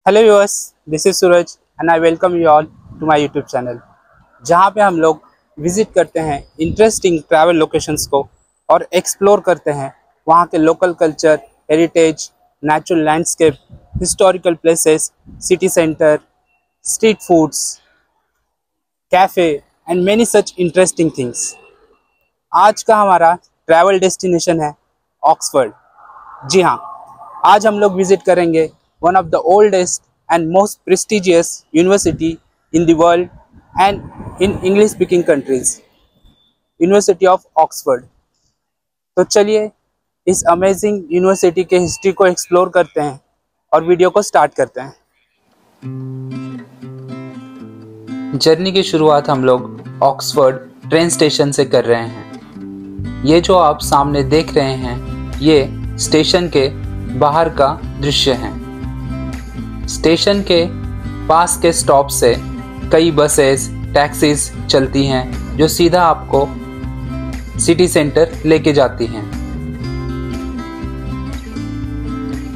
Hello viewers, this is Suraj and I welcome you all to my YouTube channel, जहां पे हम लोग visit करते हैं इंटरेस्टिंग ट्रैवल लोकेशंस को और एक्सप्लोर करते हैं वहां के local culture, heritage, natural landscape, historical places, city centre, street foods, cafe and many such interesting things. आज का हमारा ट्रैवल डेस्टिनेशन है ऑक्सफोर्ड। जी हाँ, आज हम लोग विजिट करेंगे one of the oldest and most prestigious university in the world and in English speaking countries, University of Oxford। तो चलिए इस अमेजिंग यूनिवर्सिटी के हिस्ट्री को एक्सप्लोर करते हैं और वीडियो को स्टार्ट करते हैं। जर्नी की शुरुआत हम लोग ऑक्सफोर्ड ट्रेन स्टेशन से कर रहे हैं। ये जो आप सामने देख रहे हैं, ये स्टेशन के बाहर का दृश्य है। स्टेशन के पास के स्टॉप से कई बसेस, टैक्सीज चलती हैं जो सीधा आपको सिटी सेंटर लेके जाती हैं।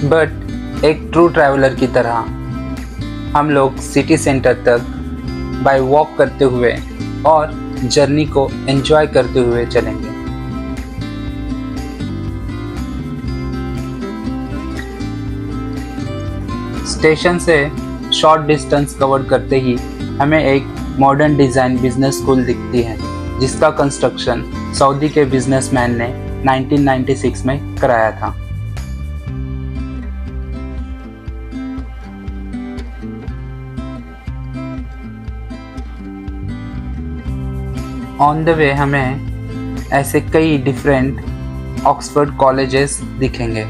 बट एक ट्रू ट्रैवलर की तरह हम लोग सिटी सेंटर तक बाय वॉक करते हुए और जर्नी को एंजॉय करते हुए चलेंगे। स्टेशन से शॉर्ट डिस्टेंस कवर करते ही हमें एक मॉडर्न डिज़ाइन बिजनेस स्कूल दिखती है, जिसका कंस्ट्रक्शन सऊदी के बिजनेसमैन ने 1996 में कराया था। ऑन द वे हमें ऐसे कई डिफरेंट ऑक्सफोर्ड कॉलेजेस दिखेंगे।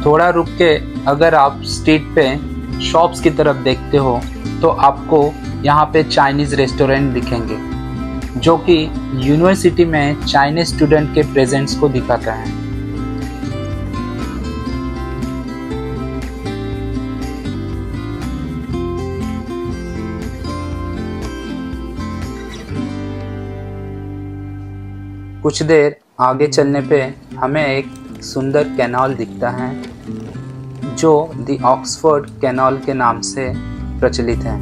थोड़ा रुक के अगर आप स्ट्रीट पे शॉप्स की तरफ देखते हो तो आपको यहाँ पे चाइनीज़ रेस्टोरेंट दिखेंगे, जो कि यूनिवर्सिटी में चाइनीज़ स्टूडेंट के प्रेजेंस को दिखाता है। कुछ देर आगे चलने पे हमें एक सुंदर कैनाल दिखता है, जो द ऑक्सफोर्ड कैनाल के नाम से प्रचलित है।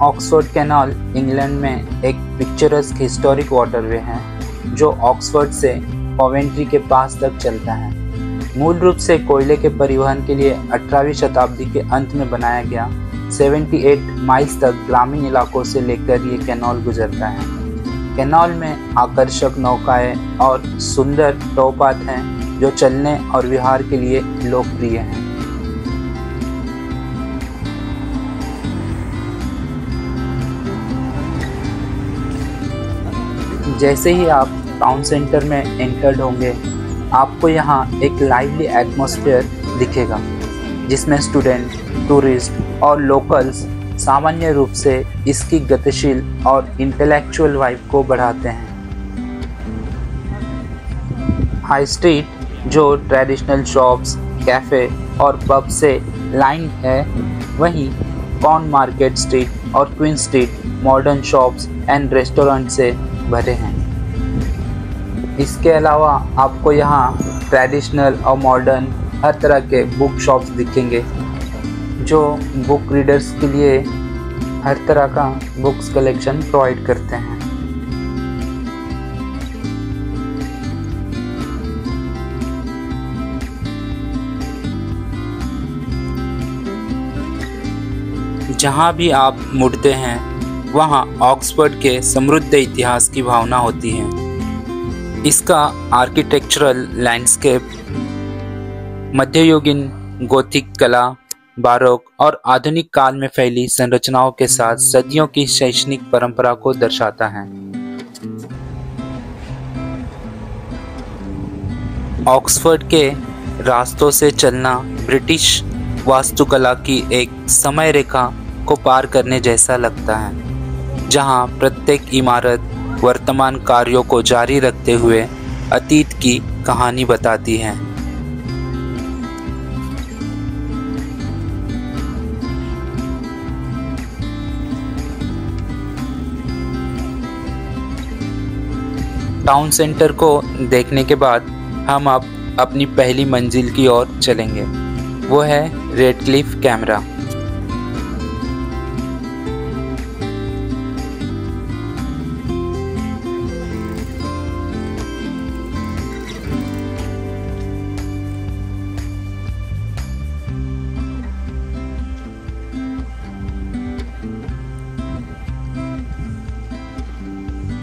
ऑक्सफोर्ड कैनाल इंग्लैंड में एक पिक्चरस्क हिस्टोरिक वाटरवे है, जो ऑक्सफोर्ड से कॉवेंट्री के पास तक चलता है। मूल रूप से कोयले के परिवहन के लिए 18वीं शताब्दी के अंत में बनाया गया। 78 माइल्स तक ग्रामीण इलाकों से लेकर ये कैनाल गुजरता है। कैनाल में आकर्षक नौकाएं और सुंदर टोपात हैं, जो चलने और विहार के लिए लोकप्रिय हैं। जैसे ही आप टाउन सेंटर में एंटर्ड होंगे, आपको यहाँ एक लाइवली एटमॉस्फेयर दिखेगा, जिसमें स्टूडेंट, टूरिस्ट और लोकल्स सामान्य रूप से इसकी गतिशील और इंटेलेक्चुअल वाइब को बढ़ाते हैं। हाई स्ट्रीट, जो ट्रेडिशनल शॉप्स, कैफ़े और पब से लाइन है, वहीं कॉर्न मार्केट स्ट्रीट और queen street modern shops and restaurant से भरे हैं। इसके अलावा आपको यहाँ ट्रेडिशनल और मॉडर्न हर तरह के बुक शॉप्स दिखेंगे, जो बुक रीडर्स के लिए हर तरह का बुक्स कलेक्शन प्रोवाइड करते हैं। जहाँ भी आप मुड़ते हैं, वहाँ ऑक्सफोर्ड के समृद्ध इतिहास की भावना होती है। इसका आर्किटेक्चरल लैंडस्केप मध्ययुगीन गोथिक कला, बारोक और आधुनिक काल में फैली संरचनाओं के साथ सदियों की शैक्षणिक परंपरा को दर्शाता है। ऑक्सफोर्ड के रास्तों से चलना ब्रिटिश वास्तुकला की एक समय रेखा को पार करने जैसा लगता है, जहां प्रत्येक इमारत वर्तमान कार्यों को जारी रखते हुए अतीत की कहानी बताती है। टाउन सेंटर को देखने के बाद हम अब अपनी पहली मंजिल की ओर चलेंगे, वो है रेडक्लिफ कैमरा।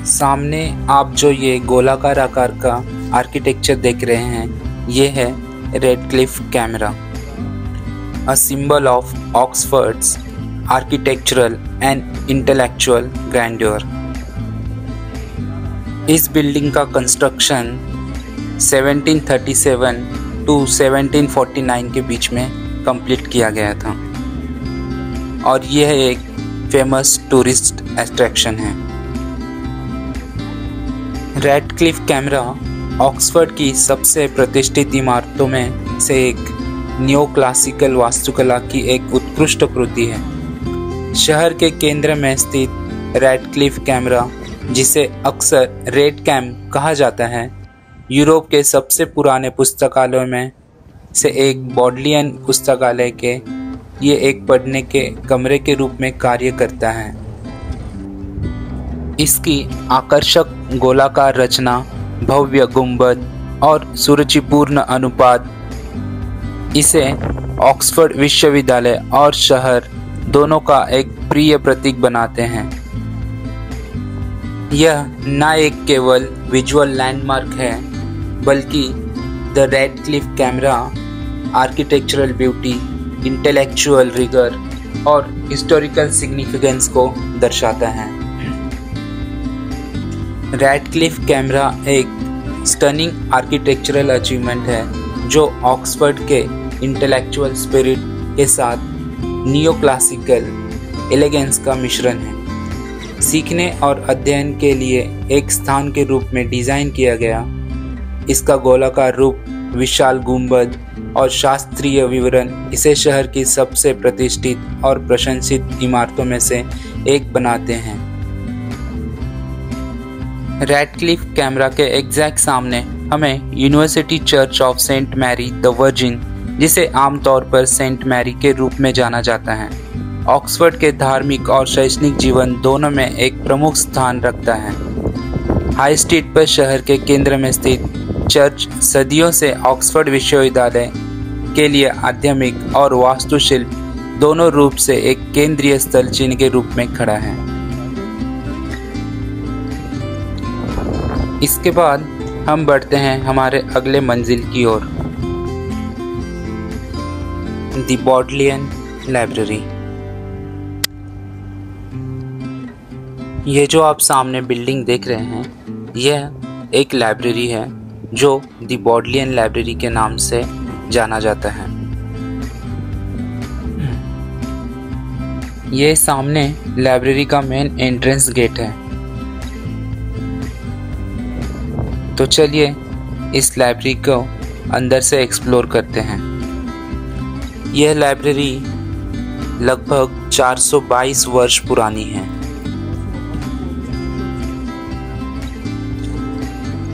सामने आप जो ये गोलाकार आकार का आर्किटेक्चर देख रहे हैं, ये है Radcliffe camera, a symbol of Oxford's architectural and intellectual grandeur. इस बिल्डिंग का कंस्ट्रक्शन 1737 टू 1749 के बीच में कंप्लीट किया गया था और यह एक फेमस टूरिस्ट अट्रैक्शन है। रेडक्लिफ कैमरा ऑक्सफोर्ड की सबसे प्रतिष्ठित इमारतों में से एक नियो क्लासिकल वास्तुकला की एक उत्कृष्ट कृति है। शहर के केंद्र में स्थित रेडक्लिफ कैमरा, जिसे अक्सर रेड कैम कहा जाता है, यूरोप के सबसे पुराने पुस्तकालयों में से एक बॉडलियन पुस्तकालय के ये एक पढ़ने के कमरे के रूप में कार्य करता है। इसकी आकर्षक गोलाकार रचना, भव्य गुंबद और सुरुचिपूर्ण अनुपात इसे ऑक्सफोर्ड विश्वविद्यालय और शहर दोनों का एक प्रिय प्रतीक बनाते हैं। यह न एक केवल विजुअल लैंडमार्क है, बल्कि the Radcliffe Camera architectural beauty, intellectual rigour और हिस्टोरिकल सिग्निफिकेंस को दर्शाता है। रेडक्लिफ कैमरा एक स्टनिंग आर्किटेक्चरल अचीवमेंट है जो ऑक्सफोर्ड के इंटेलेक्चुअल स्पिरिट के साथ नियो क्लासिकल एलिगेंस का मिश्रण है। सीखने और अध्ययन के लिए एक स्थान के रूप में डिज़ाइन किया गया, इसका गोलाकार रूप, विशाल गुंबद और शास्त्रीय विवरण इसे शहर की सबसे प्रतिष्ठित और प्रशंसित इमारतों में से एक बनाते हैं। रेडक्लिफ कैमरा के एग्जैक्ट सामने हमें University Church of Saint Mary the Virgin, जिसे आमतौर पर सेंट मैरी के रूप में जाना जाता है, ऑक्सफोर्ड के धार्मिक और शैक्षणिक जीवन दोनों में एक प्रमुख स्थान रखता है। हाई स्ट्रीट पर शहर के केंद्र में स्थित चर्च सदियों से ऑक्सफोर्ड विश्वविद्यालय के लिए आध्यात्मिक और वास्तुशिल्प दोनों रूप से एक केंद्रीय स्थल चिन्ह के रूप में खड़ा है। इसके बाद हम बढ़ते हैं हमारे अगले मंजिल की ओर, द बॉडलियन लाइब्रेरी। ये जो आप सामने बिल्डिंग देख रहे हैं, यह एक लाइब्रेरी है जो द बॉडलियन लाइब्रेरी के नाम से जाना जाता है। ये सामने लाइब्रेरी का मेन एंट्रेंस गेट है। तो चलिए इस लाइब्रेरी को अंदर से एक्सप्लोर करते हैं। यह लाइब्रेरी लगभग 422 वर्ष पुरानी है।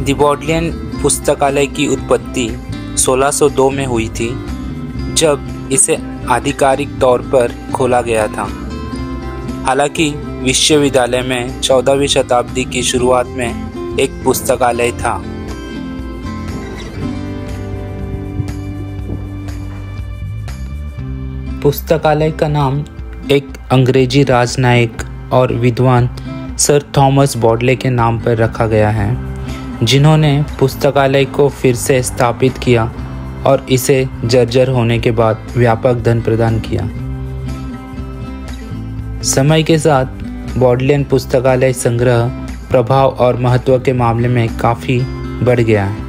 द बॉडलियन पुस्तकालय की उत्पत्ति 1602 में हुई थी, जब इसे आधिकारिक तौर पर खोला गया था। हालांकि विश्वविद्यालय में 14वीं शताब्दी की शुरुआत में एक पुस्तकालय था। पुस्तकालय का नाम एक अंग्रेजी राजनयिक और विद्वान सर थॉमस बॉडले के नाम पर रखा गया है, जिन्होंने पुस्तकालय को फिर से स्थापित किया और इसे जर्जर होने के बाद व्यापक धन प्रदान किया। समय के साथ बॉडलियन पुस्तकालय संग्रह, प्रभाव और महत्व के मामले में काफ़ी बढ़ गया है।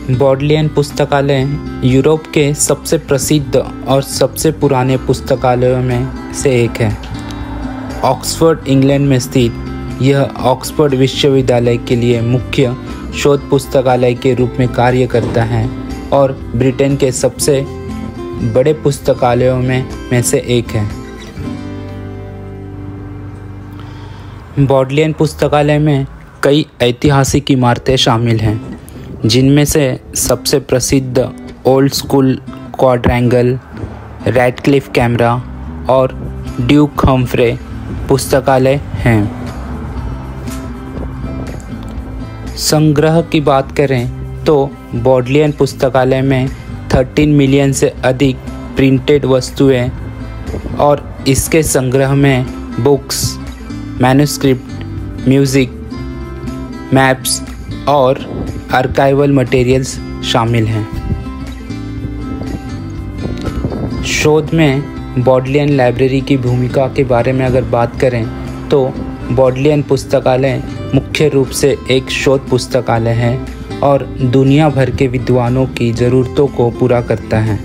बॉडलियन पुस्तकालय यूरोप के सबसे प्रसिद्ध और सबसे पुराने पुस्तकालयों में से एक है। ऑक्सफोर्ड, इंग्लैंड में स्थित यह ऑक्सफोर्ड विश्वविद्यालय के लिए मुख्य शोध पुस्तकालय के रूप में कार्य करता है और ब्रिटेन के सबसे बड़े पुस्तकालयों में से एक है। बॉडलियन पुस्तकालय में कई ऐतिहासिक इमारतें शामिल हैं, जिनमें से सबसे प्रसिद्ध old school quadrangle, Radcliffe camera और ड्यूक हम्फ्रे पुस्तकालय हैं। संग्रह की बात करें तो बॉडलियन पुस्तकालय में 13 मिलियन से अधिक प्रिंटेड वस्तुएं और इसके संग्रह में बुक्स, मैन्युस्क्रिप्ट, म्यूज़िक, मैप्स और आर्काइवल मटेरियल्स शामिल हैं। शोध में बॉडलियन लाइब्रेरी की भूमिका के बारे में अगर बात करें तो बॉडलियन पुस्तकालय मुख्य रूप से एक शोध पुस्तकालय है और दुनिया भर के विद्वानों की ज़रूरतों को पूरा करता है।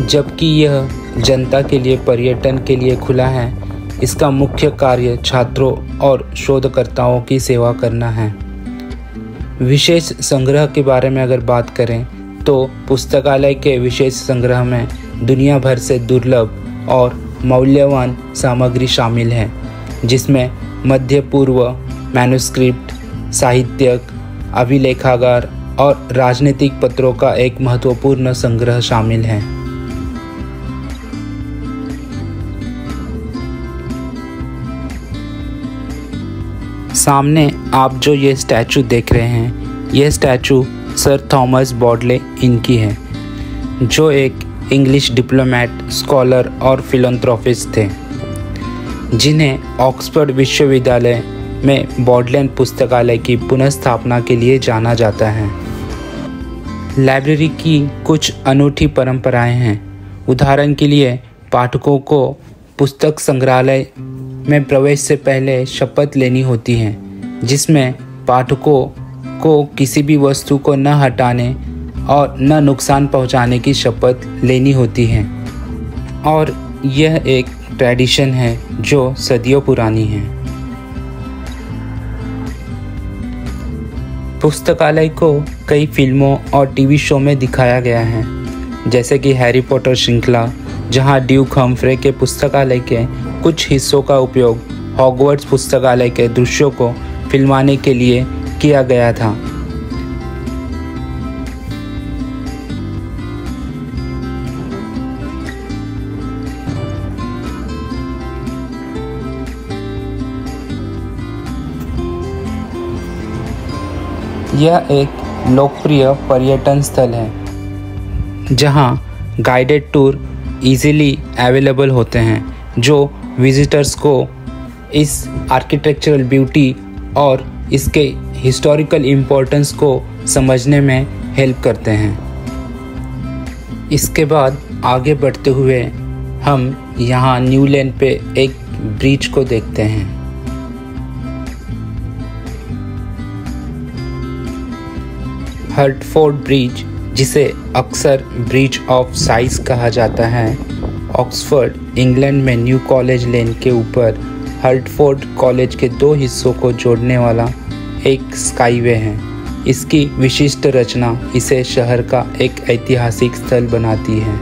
जबकि यह जनता के लिए पर्यटन के लिए खुला है, इसका मुख्य कार्य छात्रों और शोधकर्ताओं की सेवा करना है। विशेष संग्रह के बारे में अगर बात करें तो पुस्तकालय के विशेष संग्रह में दुनिया भर से दुर्लभ और मूल्यवान सामग्री शामिल है, जिसमें मध्य पूर्व मैन्युस्क्रिप्ट, साहित्यक, अभिलेखागार और राजनीतिक पत्रों का एक महत्वपूर्ण संग्रह शामिल है। सामने आप जो ये स्टैचू देख रहे हैं, यह स्टैचू सर थॉमस बॉडले इनकी है, जो एक इंग्लिश डिप्लोमेट, स्कॉलर और फिलैंथ्रोपिस्ट थे, जिन्हें ऑक्सफोर्ड विश्वविद्यालय में बॉडलियन पुस्तकालय की पुनर्स्थापना के लिए जाना जाता है। लाइब्रेरी की कुछ अनूठी परंपराएं हैं। उदाहरण के लिए पाठकों को पुस्तक संग्रहालय में प्रवेश से पहले शपथ लेनी होती है, जिसमें पाठकों को किसी भी वस्तु को न हटाने और न नुकसान पहुंचाने की शपथ लेनी होती है और यह एक ट्रेडिशन है जो सदियों पुरानी है। पुस्तकालय को कई फिल्मों और टीवी शो में दिखाया गया है, जैसे कि हैरी पॉटर श्रृंखला, जहां ड्यूक हम्फ्रे के पुस्तकालय के कुछ हिस्सों का उपयोग हॉगवर्ट्स पुस्तकालय के दृश्यों को फिल्माने के लिए किया गया था। यह एक लोकप्रिय पर्यटन स्थल है, जहां गाइडेड टूर इजीली अवेलेबल होते हैं, जो विजिटर्स को इस आर्किटेक्चरल ब्यूटी और इसके हिस्टोरिकल इम्पोर्टेंस को समझने में हेल्प करते हैं। इसके बाद आगे बढ़ते हुए हम यहाँ न्यू लेन पे एक ब्रिज को देखते हैं। हर्टफोर्ड ब्रिज, जिसे अक्सर ब्रिज ऑफ साइज कहा जाता है, ऑक्सफोर्ड इंग्लैंड में न्यू कॉलेज लेन के ऊपर हर्टफोर्ड कॉलेज के दो हिस्सों को जोड़ने वाला एक स्काईवे है। इसकी विशिष्ट रचना इसे शहर का एक ऐतिहासिक स्थल बनाती है।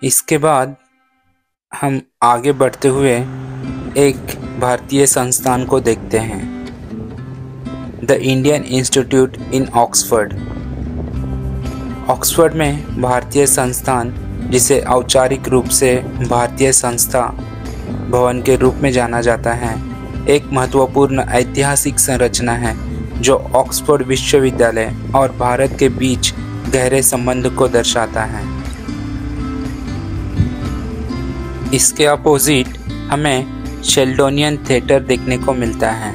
इसके बाद हम आगे बढ़ते हुए एक भारतीय संस्थान को देखते हैं, the Indian institute in Oxford. Oxford में भारतीय संस्थान, जिसे औपचारिक रूप से भारतीय संस्था भवन के रूप में जाना जाता है, एक महत्वपूर्ण ऐतिहासिक संरचना है जो ऑक्सफोर्ड विश्वविद्यालय और भारत के बीच गहरे संबंध को दर्शाता है। इसके अपोजिट हमें शेल्डोनियन थिएटर देखने को मिलता है।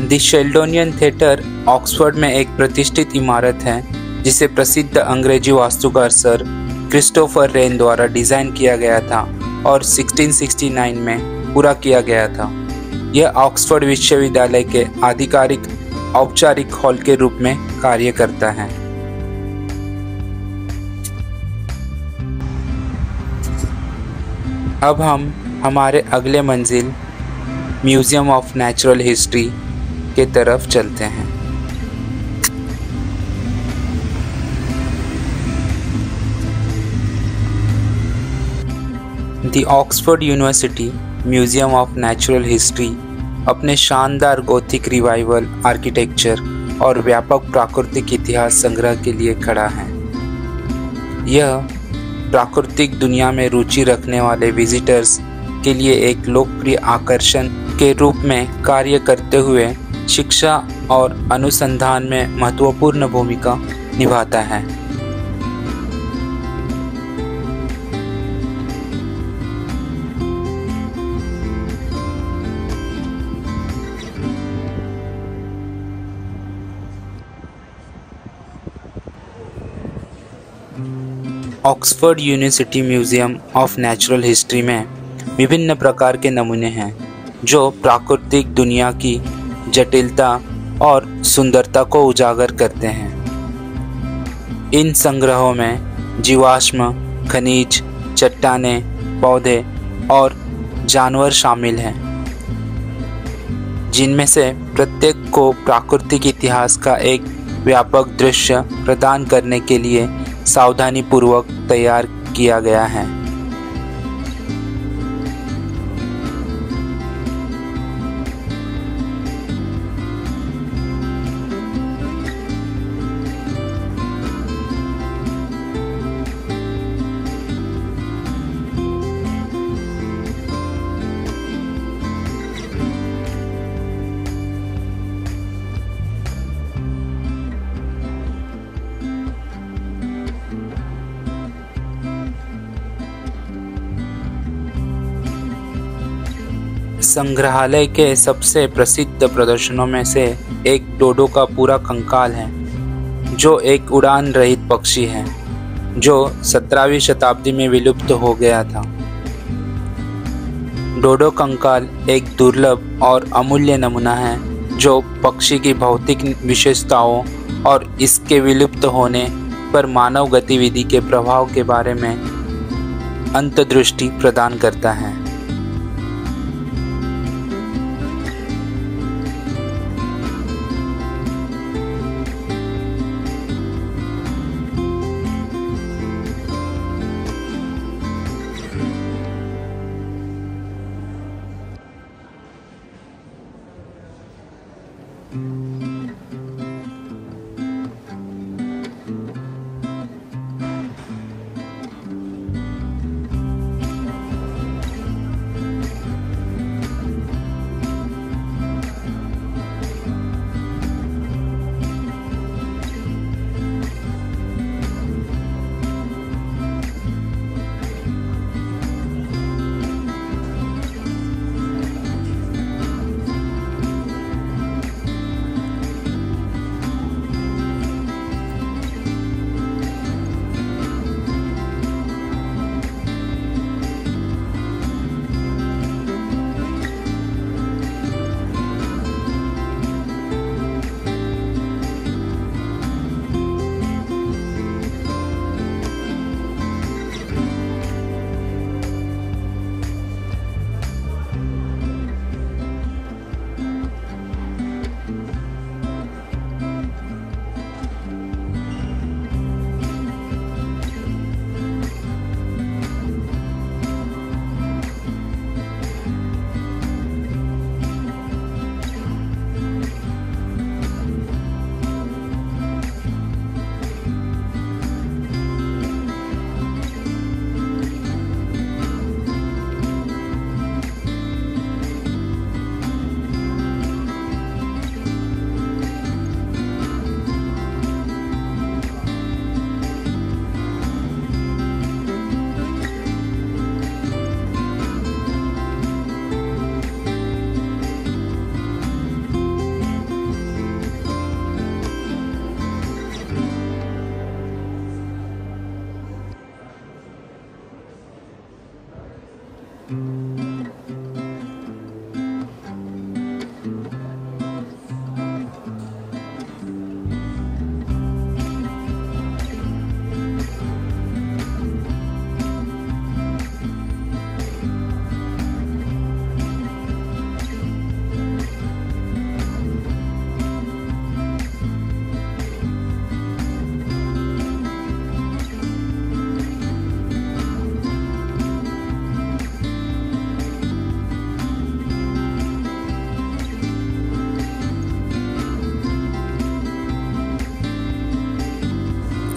द शेल्डोनियन थिएटर ऑक्सफोर्ड में एक प्रतिष्ठित इमारत है, जिसे प्रसिद्ध अंग्रेजी वास्तुकार सर क्रिस्टोफर रेन द्वारा डिज़ाइन किया गया था और 1669 में पूरा किया गया था। यह ऑक्सफोर्ड विश्वविद्यालय के आधिकारिक औपचारिक हॉल के रूप में कार्य करता है। अब हम हमारे अगले मंजिल म्यूज़ियम ऑफ नेचुरल हिस्ट्री के तरफ चलते हैं। The Oxford university museum of natural history अपने शानदार गोथिक रिवाइवल आर्किटेक्चर और व्यापक प्राकृतिक इतिहास संग्रह के लिए खड़ा है। यह प्राकृतिक दुनिया में रुचि रखने वाले विजिटर्स के लिए एक लोकप्रिय आकर्षण के रूप में कार्य करते हुए शिक्षा और अनुसंधान में महत्वपूर्ण भूमिका निभाता है। Oxford university museum of natural history में विभिन्न प्रकार के नमूने हैं जो प्राकृतिक दुनिया की जटिलता और सुंदरता को उजागर करते हैं। इन संग्रहों में जीवाश्म, खनिज, चट्टानें, पौधे और जानवर शामिल हैं, जिनमें से प्रत्येक को प्राकृतिक इतिहास का एक व्यापक दृश्य प्रदान करने के लिए सावधानीपूर्वक तैयार किया गया है। संग्रहालय के सबसे प्रसिद्ध प्रदर्शनों में से एक डोडो का पूरा कंकाल है, जो एक उड़ान रहित पक्षी है जो 17वीं शताब्दी में विलुप्त हो गया था। डोडो कंकाल एक दुर्लभ और अमूल्य नमूना है जो पक्षी की भौतिक विशेषताओं और इसके विलुप्त होने पर मानव गतिविधि के प्रभाव के बारे में अंतर्दृष्टि प्रदान करता है।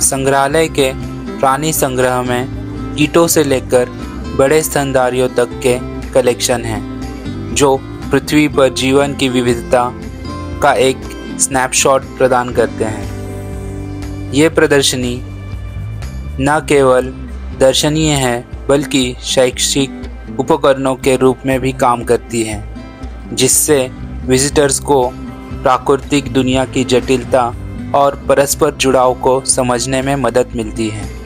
संग्रहालय के प्राणी संग्रह में कीटों से लेकर बड़े स्तनधारियों तक के कलेक्शन हैं, जो पृथ्वी पर जीवन की विविधता का एक स्नैपशॉट प्रदान करते हैं। ये प्रदर्शनी न केवल दर्शनीय है बल्कि शैक्षिक उपकरणों के रूप में भी काम करती है, जिससे विजिटर्स को प्राकृतिक दुनिया की जटिलता और परस्पर जुड़ाव को समझने में मदद मिलती है।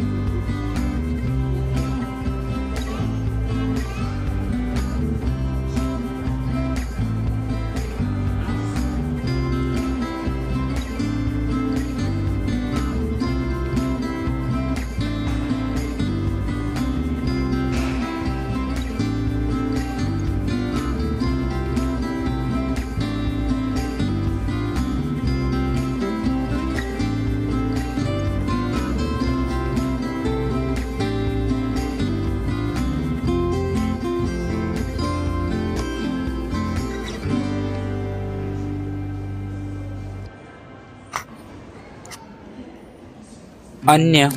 अन्य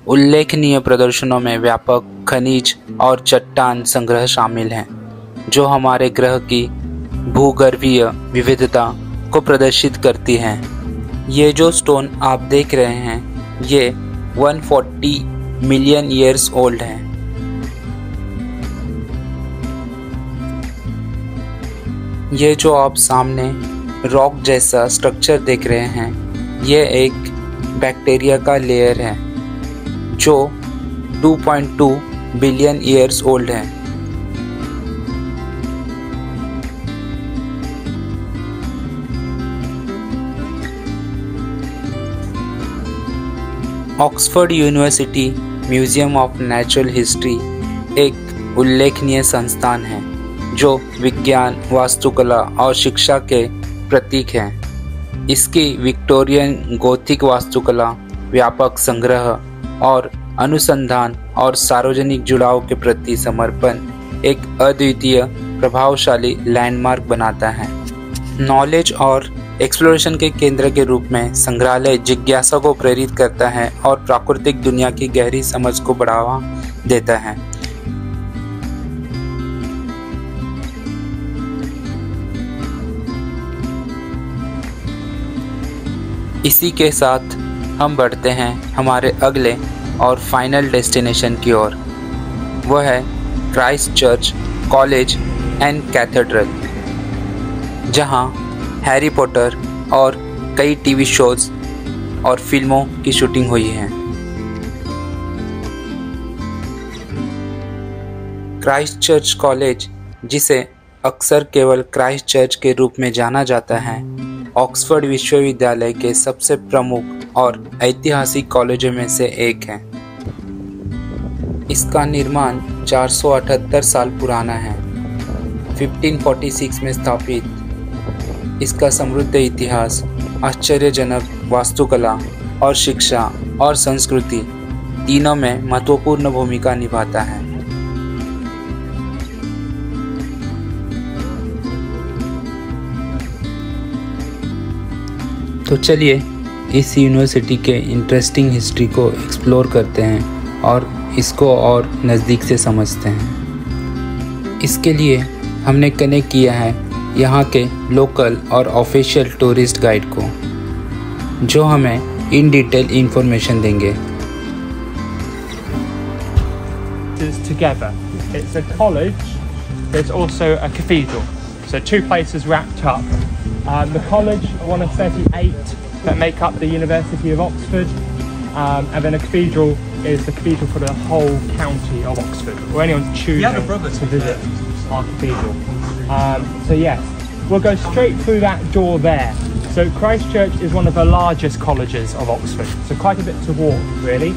उल्लेखनीय प्रदर्शनों में व्यापक खनिज और चट्टान संग्रह शामिल हैं, जो हमारे ग्रह की भूगर्भीय विविधता को प्रदर्शित करती हैं। ये जो स्टोन आप देख रहे हैं, ये 140 मिलियन ईयर्स ओल्ड हैं। ये जो आप सामने रॉक जैसा स्ट्रक्चर देख रहे हैं, ये एक बैक्टीरिया का लेयर है जो 2.2 बिलियन ईयर्स ओल्ड है। Oxford university museum of natural history एक उल्लेखनीय संस्थान है जो विज्ञान, वास्तुकला और शिक्षा के प्रतीक है। इसकी विक्टोरियन गोथिक वास्तुकला, व्यापक संग्रह और अनुसंधान और सार्वजनिक जुड़ाव के प्रति समर्पण एक अद्वितीय प्रभावशाली लैंडमार्क बनाता है। नॉलेज और एक्सप्लोरेशन के केंद्र के रूप में संग्रहालय जिज्ञासा को प्रेरित करता है और प्राकृतिक दुनिया की गहरी समझ को बढ़ावा देता है। इसी के साथ हम बढ़ते हैं हमारे अगले और फाइनल डेस्टिनेशन की ओर। वह है Christ church college and cathedral, जहां हैरी पॉटर और कई टीवी शोज और फिल्मों की शूटिंग हुई है। क्राइस्ट चर्च कॉलेज, जिसे अक्सर केवल क्राइस्ट चर्च के रूप में जाना जाता है, ऑक्सफोर्ड विश्वविद्यालय के सबसे प्रमुख और ऐतिहासिक कॉलेजों में से एक है। इसका निर्माण 478 साल पुराना है। 1546 में स्थापित इसका समृद्ध इतिहास, आश्चर्यजनक वास्तुकला और शिक्षा और संस्कृति तीनों में महत्वपूर्ण भूमिका निभाता है। तो चलिए इस यूनिवर्सिटी के इंटरेस्टिंग हिस्ट्री को एक्सप्लोर करते हैं और इसको और नज़दीक से समझते हैं। इसके लिए हमने कनेक्ट किया है यहाँ के लोकल और ऑफिशियल टूरिस्ट गाइड को, जो हमें इन डिटेल इंफॉर्मेशन देंगे। Together, it's a college. It's also a cathedral. So two places wrapped up. The college, one of 38 that make up the University of Oxford, and then a cathedral is the cathedral for the whole county of Oxford, or anyone choosing to visit our cathedral. So yes, we'll go straight through that door there. So Christ Church is one of the largest colleges of Oxford, so quite a bit to walk really.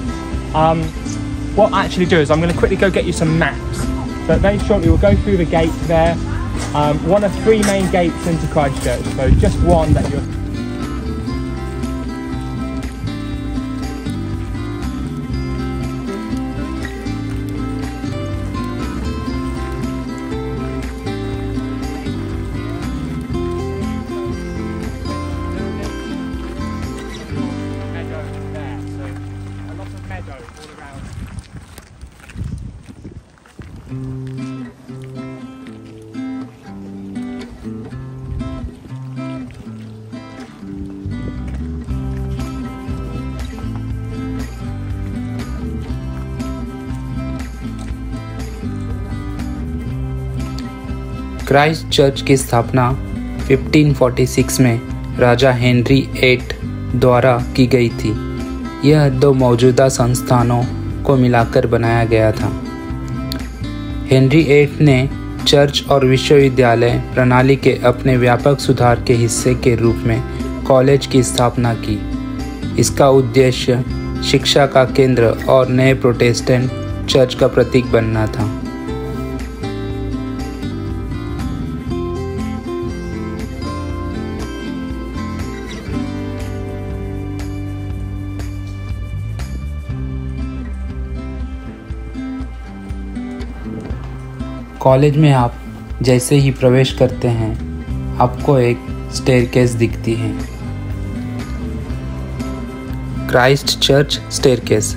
What I'll actually do is I'm going to quickly go get you some maps. So very shortly we'll go through the gate there. One of three main gates into Christ Church, so just one that you're... Christ church की स्थापना 1546 में राजा Henry VIII द्वारा की गई थी। यह 2 मौजूदा संस्थानों को मिलाकर बनाया गया था। हेनरी VIII ने चर्च और विश्वविद्यालय प्रणाली के अपने व्यापक सुधार के हिस्से के रूप में कॉलेज की स्थापना की। इसका उद्देश्य शिक्षा का केंद्र और नए प्रोटेस्टेंट चर्च का प्रतीक बनना था। कॉलेज में आप जैसे ही प्रवेश करते हैं आपको एक स्टेयरकेस दिखती है। Christ church staircase.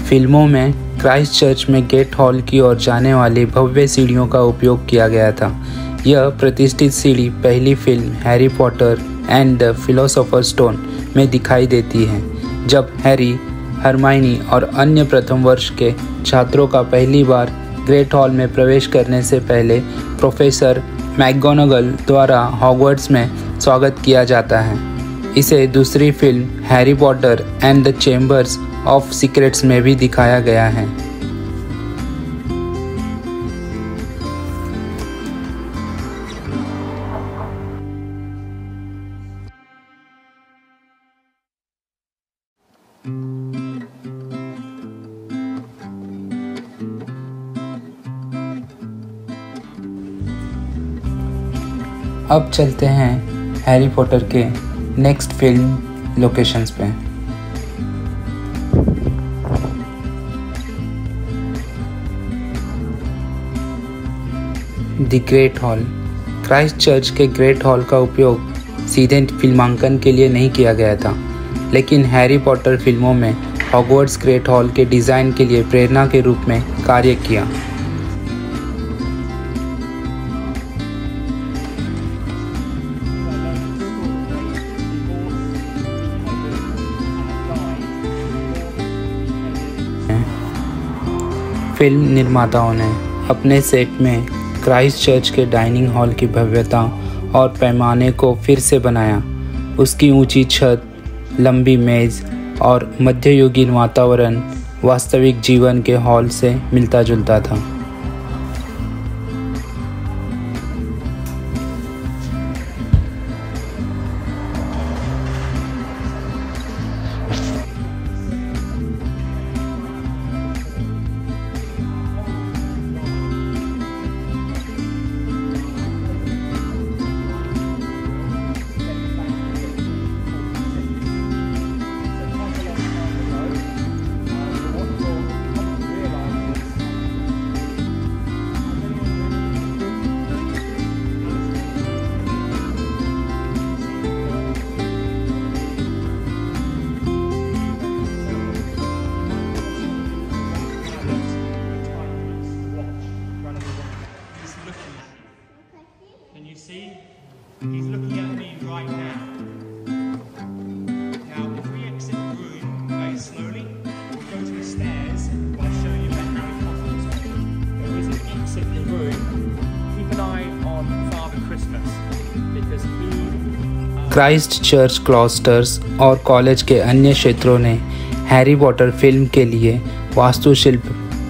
फिल्मों में क्राइस्ट चर्च में गेट हॉल की ओर जाने वाली भव्य सीढ़ियों का उपयोग किया गया था। यह प्रतिष्ठित सीढ़ी पहली film Harry Potter and the Philosopher's Stone में दिखाई देती है, जब हैरी, हरमाइनी और अन्य प्रथम वर्ष के छात्रों का पहली बार ग्रेट हॉल में प्रवेश करने से पहले प्रोफेसर मैकगोनागल द्वारा हॉगवर्ट्स में स्वागत किया जाता है। इसे दूसरी film Harry Potter and the chambers of secrets में भी दिखाया गया है। अब चलते हैं हैरी पॉटर के नेक्स्ट फिल्म लोकेशंस पे। The great hall. Christ church के ग्रेट हॉल का उपयोग सीधे फिल्मांकन के लिए नहीं किया गया था, लेकिन हैरी पॉटर फिल्मों में हॉगवर्ट्स ग्रेट हॉल के डिज़ाइन के लिए प्रेरणा के रूप में कार्य किया। फिल्म निर्माताओं ने अपने सेट में क्राइस्ट चर्च के डाइनिंग हॉल की भव्यता और पैमाने को फिर से बनाया। उसकी ऊंची छत, लंबी मेज़ और मध्ययुगीन वातावरण वास्तविक जीवन के हॉल से मिलता जुलता था। He's looking at me right now. Now, if we exit the room very slowly, we'll go to the stairs by showing you where Harry Potter is. There is an exit in the room. Keep an eye on Father Christmas because he. Christ Church cloisters और college के अन्य क्षेत्रों ने Harry Potter film के लिए वास्तुशिल्प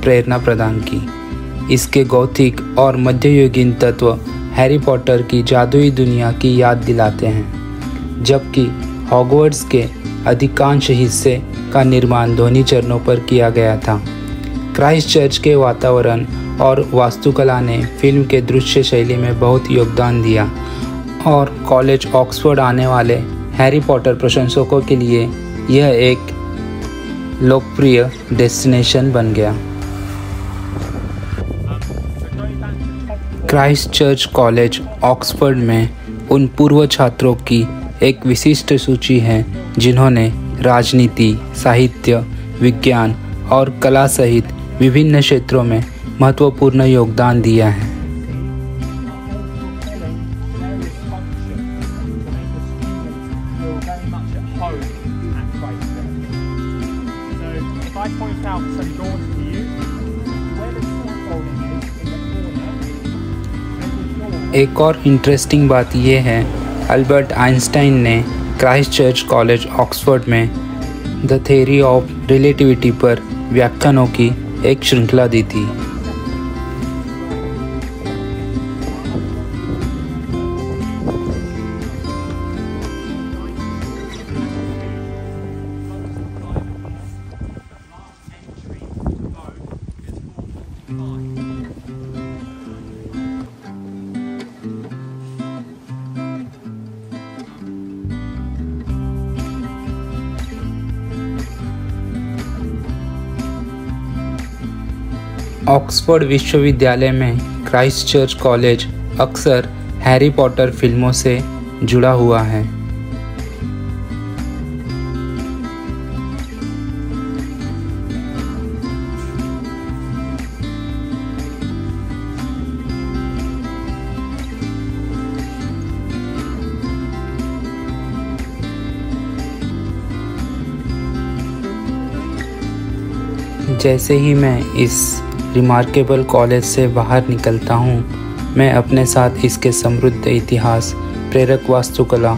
प्रेरणा प्रदान की। इसके गॉथिक और मध्ययुगीन तत्व हैरी पॉटर की जादुई दुनिया की याद दिलाते हैं, जबकि हॉगवर्ट्स के अधिकांश हिस्से का निर्माण ध्वनि चरणों पर किया गया था। क्राइस्ट चर्च के वातावरण और वास्तुकला ने फिल्म के दृश्य शैली में बहुत योगदान दिया और कॉलेज ऑक्सफोर्ड आने वाले हैरी पॉटर प्रशंसकों के लिए यह एक लोकप्रिय डेस्टिनेशन बन गया। क्राइस्ट चर्च कॉलेज ऑक्सफोर्ड में उन पूर्व छात्रों की एक विशिष्ट सूची है जिन्होंने राजनीति, साहित्य, विज्ञान और कला सहित विभिन्न क्षेत्रों में महत्वपूर्ण योगदान दिया है। एक और इंटरेस्टिंग बात यह है, अल्बर्ट आइंस्टाइन ने क्राइस्ट चर्च कॉलेज ऑक्सफोर्ड में द थ्योरी ऑफ रिलेटिविटी पर व्याख्यानों की एक श्रृंखला दी थी। ऑक्सफोर्ड विश्वविद्यालय में क्राइस्ट चर्च कॉलेज अक्सर हैरी पॉटर फिल्मों से जुड़ा हुआ है। जैसे ही मैं इस रिमार्केबल कॉलेज से बाहर निकलता हूँ, मैं अपने साथ इसके समृद्ध इतिहास, प्रेरक वास्तुकला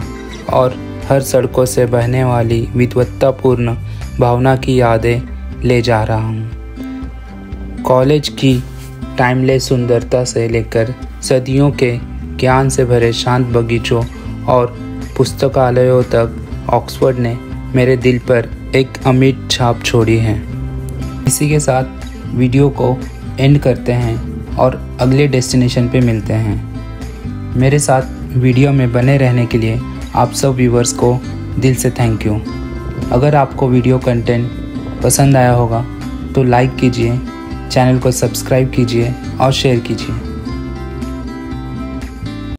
और हर सड़कों से बहने वाली विद्वत्तापूर्ण भावना की यादें ले जा रहा हूँ। कॉलेज की टाइमलेस सुंदरता से लेकर सदियों के ज्ञान से भरे शांत बगीचों और पुस्तकालयों तक ऑक्सफोर्ड ने मेरे दिल पर एक अमिट छाप छोड़ी है। इसी के साथ वीडियो को एंड करते हैं और अगले डेस्टिनेशन पे मिलते हैं। मेरे साथ वीडियो में बने रहने के लिए आप सब व्यूवर्स को दिल से थैंक यू। अगर आपको वीडियो कंटेंट पसंद आया होगा तो लाइक कीजिए, चैनल को सब्सक्राइब कीजिए और शेयर कीजिए।